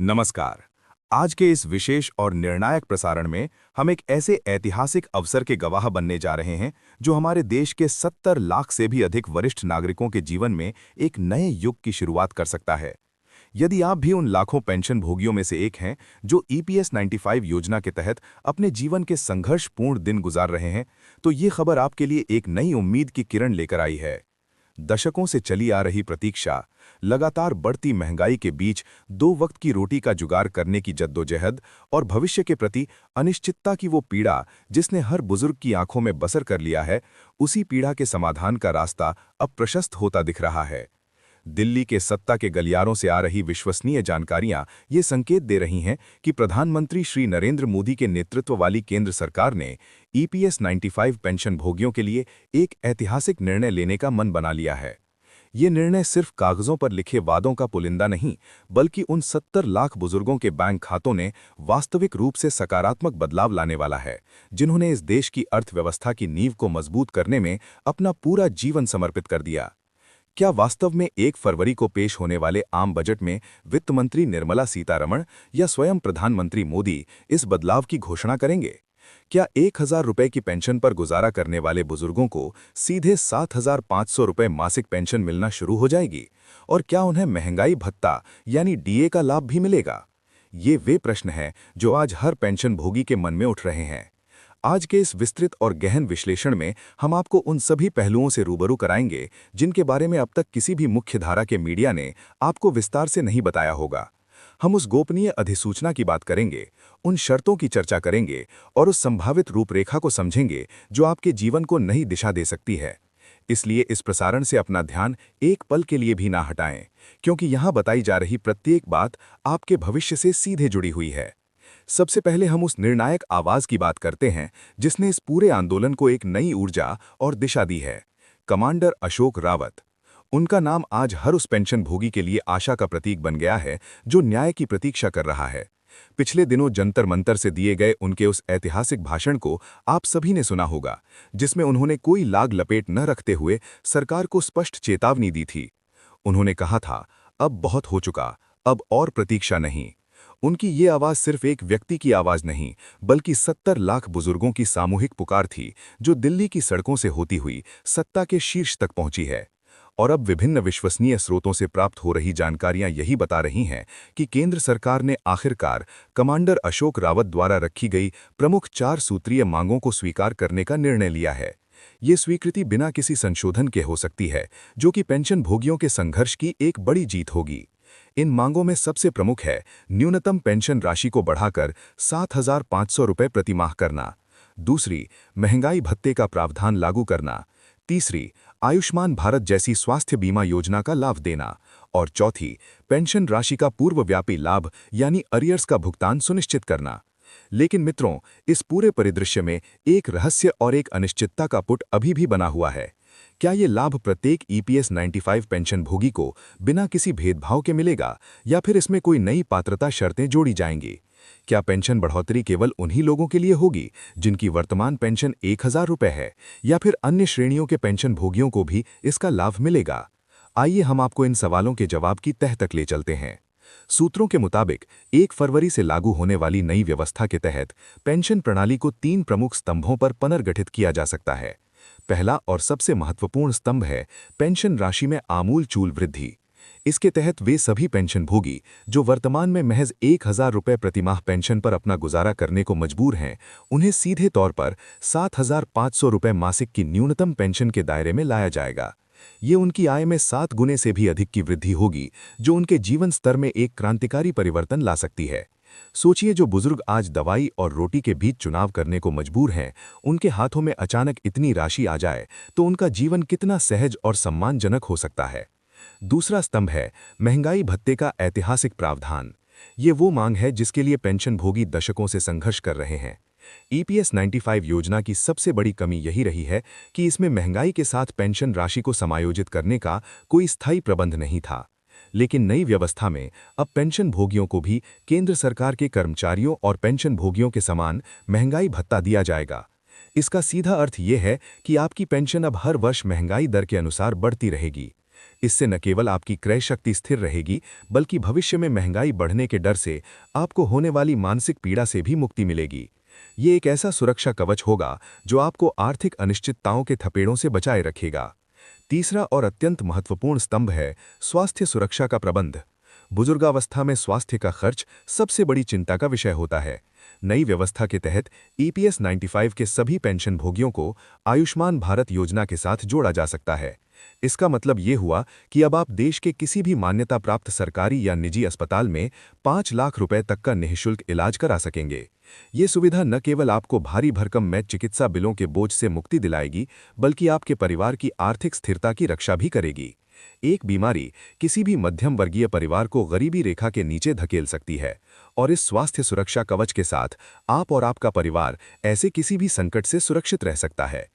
नमस्कार। आज के इस विशेष और निर्णायक प्रसारण में हम एक ऐसे ऐतिहासिक अवसर के गवाह बनने जा रहे हैं जो हमारे देश के 70 लाख से भी अधिक वरिष्ठ नागरिकों के जीवन में एक नए युग की शुरुआत कर सकता है। यदि आप भी उन लाखों पेंशन भोगियों में से एक हैं जो ईपीएस 95 योजना के तहत अपने जीवन के संघर्षपूर्ण दिन गुजार रहे हैं, तो ये खबर आपके लिए एक नई उम्मीद की किरण लेकर आई है। दशकों से चली आ रही प्रतीक्षा, लगातार बढ़ती महंगाई के बीच दो वक्त की रोटी का जुगाड़ करने की जद्दोजहद और भविष्य के प्रति अनिश्चितता की वो पीड़ा जिसने हर बुजुर्ग की आंखों में बसर कर लिया है, उसी पीड़ा के समाधान का रास्ता अब प्रशस्त होता दिख रहा है। दिल्ली के सत्ता के गलियारों से आ रही विश्वसनीय जानकारियां ये संकेत दे रही हैं कि प्रधानमंत्री श्री नरेंद्र मोदी के नेतृत्व वाली केंद्र सरकार ने ईपीएस 95 पेंशन भोगियों के लिए एक ऐतिहासिक निर्णय लेने का मन बना लिया है। ये निर्णय सिर्फ कागजों पर लिखे वादों का पुलिंदा नहीं, बल्कि उन 70 लाख बुजुर्गों के बैंक खातों ने वास्तविक रूप से सकारात्मक बदलाव लाने वाला है, जिन्होंने इस देश की अर्थव्यवस्था की नींव को मजबूत करने में अपना पूरा जीवन समर्पित कर दिया। क्या वास्तव में 1 फरवरी को पेश होने वाले आम बजट में वित्त मंत्री निर्मला सीतारमण या स्वयं प्रधानमंत्री मोदी इस बदलाव की घोषणा करेंगे? क्या 1000 रुपए की पेंशन पर गुजारा करने वाले बुजुर्गों को सीधे 7500 रुपए मासिक पेंशन मिलना शुरू हो जाएगी? और क्या उन्हें महंगाई भत्ता यानी डीए का लाभ भी मिलेगा? ये वे प्रश्न हैं जो आज हर पेंशन भोगी के मन में उठ रहे हैं। आज के इस विस्तृत और गहन विश्लेषण में हम आपको उन सभी पहलुओं से रूबरू कराएंगे जिनके बारे में अब तक किसी भी मुख्यधारा के मीडिया ने आपको विस्तार से नहीं बताया होगा। हम उस गोपनीय अधिसूचना की बात करेंगे, उन शर्तों की चर्चा करेंगे और उस संभावित रूपरेखा को समझेंगे जो आपके जीवन को नई दिशा दे सकती है। इसलिए इस प्रसारण से अपना ध्यान एक पल के लिए भी ना हटाएं, क्योंकि यहाँ बताई जा रही प्रत्येक बात आपके भविष्य से सीधे जुड़ी हुई है। सबसे पहले हम उस निर्णायक आवाज की बात करते हैं जिसने इस पूरे आंदोलन को एक नई ऊर्जा और दिशा दी है। कमांडर अशोक रावत। उनका नाम आज हर उस पेंशन भोगी के लिए आशा का प्रतीक बन गया है जो न्याय की प्रतीक्षा कर रहा है। पिछले दिनों जंतर मंतर से दिए गए उनके उस ऐतिहासिक भाषण को आप सभी ने सुना होगा, जिसमें उन्होंने कोई लाग लपेट न रखते हुए सरकार को स्पष्ट चेतावनी दी थी। उन्होंने कहा था, अब बहुत हो चुका, अब और प्रतीक्षा नहीं। उनकी ये आवाज़ सिर्फ एक व्यक्ति की आवाज़ नहीं, बल्कि 70 लाख बुजुर्गों की सामूहिक पुकार थी जो दिल्ली की सड़कों से होती हुई सत्ता के शीर्ष तक पहुंची है। और अब विभिन्न विश्वसनीय स्रोतों से प्राप्त हो रही जानकारियां यही बता रही हैं कि केंद्र सरकार ने आखिरकार कमांडर अशोक रावत द्वारा रखी गई प्रमुख 4 सूत्रीय मांगों को स्वीकार करने का निर्णय लिया है। ये स्वीकृति बिना किसी संशोधन के हो सकती है, जो कि पेंशन भोगियों के संघर्ष की एक बड़ी जीत होगी। इन मांगों में सबसे प्रमुख है न्यूनतम पेंशन राशि को बढ़ाकर 7500 रुपये प्रति माह करना। दूसरी, महंगाई भत्ते का प्रावधान लागू करना। तीसरी, आयुष्मान भारत जैसी स्वास्थ्य बीमा योजना का लाभ देना। और चौथी, पेंशन राशि का पूर्वव्यापी लाभ यानी अरियर्स का भुगतान सुनिश्चित करना। लेकिन मित्रों, इस पूरे परिदृश्य में एक रहस्य और एक अनिश्चितता का पुट अभी भी बना हुआ है। क्या ये लाभ प्रत्येक ईपीएस 95 पेंशन भोगी को बिना किसी भेदभाव के मिलेगा, या फिर इसमें कोई नई पात्रता शर्तें जोड़ी जाएंगी? क्या पेंशन बढ़ोतरी केवल उन्हीं लोगों के लिए होगी जिनकी वर्तमान पेंशन 1000 रुपये है, या फिर अन्य श्रेणियों के पेंशन भोगियों को भी इसका लाभ मिलेगा? आइए हम आपको इन सवालों के जवाब की तह तक ले चलते हैं। सूत्रों के मुताबिक 1 फरवरी से लागू होने वाली नई व्यवस्था के तहत पेंशन प्रणाली को 3 प्रमुख स्तंभों पर पुनर्गठित किया जा सकता है। पहला और सबसे महत्वपूर्ण स्तंभ है पेंशन राशि में आमूल-चूल वृद्धि। इसके तहत वे सभी पेंशन भोगी जो वर्तमान में महज 1000 रुपये प्रतिमाह पेंशन पर अपना गुजारा करने को मजबूर हैं, उन्हें सीधे तौर पर 7500 रुपये मासिक की न्यूनतम पेंशन के दायरे में लाया जाएगा। ये उनकी आय में 7 गुने से भी अधिक की वृद्धि होगी, जो उनके जीवन स्तर में एक क्रांतिकारी परिवर्तन ला सकती है। सोचिए, जो बुजुर्ग आज दवाई और रोटी के बीच चुनाव करने को मजबूर हैं, उनके हाथों में अचानक इतनी राशि आ जाए तो उनका जीवन कितना सहज और सम्मानजनक हो सकता है। दूसरा स्तंभ है महंगाई भत्ते का ऐतिहासिक प्रावधान। ये वो मांग है जिसके लिए पेंशन भोगी दशकों से संघर्ष कर रहे हैं। ईपीएस 95 योजना की सबसे बड़ी कमी यही रही है कि इसमें महंगाई के साथ पेंशन राशि को समायोजित करने का कोई स्थायी प्रबंध नहीं था। लेकिन नई व्यवस्था में अब पेंशन भोगियों को भी केंद्र सरकार के कर्मचारियों और पेंशन भोगियों के समान महंगाई भत्ता दिया जाएगा। इसका सीधा अर्थ ये है कि आपकी पेंशन अब हर वर्ष महंगाई दर के अनुसार बढ़ती रहेगी। इससे न केवल आपकी क्रय शक्ति स्थिर रहेगी, बल्कि भविष्य में महंगाई बढ़ने के डर से आपको होने वाली मानसिक पीड़ा से भी मुक्ति मिलेगी। ये एक ऐसा सुरक्षा कवच होगा जो आपको आर्थिक अनिश्चितताओं के थपेड़ों से बचाए रखेगा। तीसरा और अत्यंत महत्वपूर्ण स्तंभ है स्वास्थ्य सुरक्षा का प्रबंध। बुजुर्गावस्था में स्वास्थ्य का खर्च सबसे बड़ी चिंता का विषय होता है। नई व्यवस्था के तहत ईपीएस 95 के सभी पेंशन भोगियों को आयुष्मान भारत योजना के साथ जोड़ा जा सकता है। इसका मतलब ये हुआ कि अब आप देश के किसी भी मान्यता प्राप्त सरकारी या निजी अस्पताल में 5 लाख रुपए तक का निःशुल्क इलाज करा सकेंगे। ये सुविधा न केवल आपको भारी भरकम में चिकित्सा बिलों के बोझ से मुक्ति दिलाएगी, बल्कि आपके परिवार की आर्थिक स्थिरता की रक्षा भी करेगी। एक बीमारी किसी भी मध्यम वर्गीय परिवार को गरीबी रेखा के नीचे धकेल सकती है, और इस स्वास्थ्य सुरक्षा कवच के साथ आप और आपका परिवार ऐसे किसी भी संकट से सुरक्षित रह सकता है।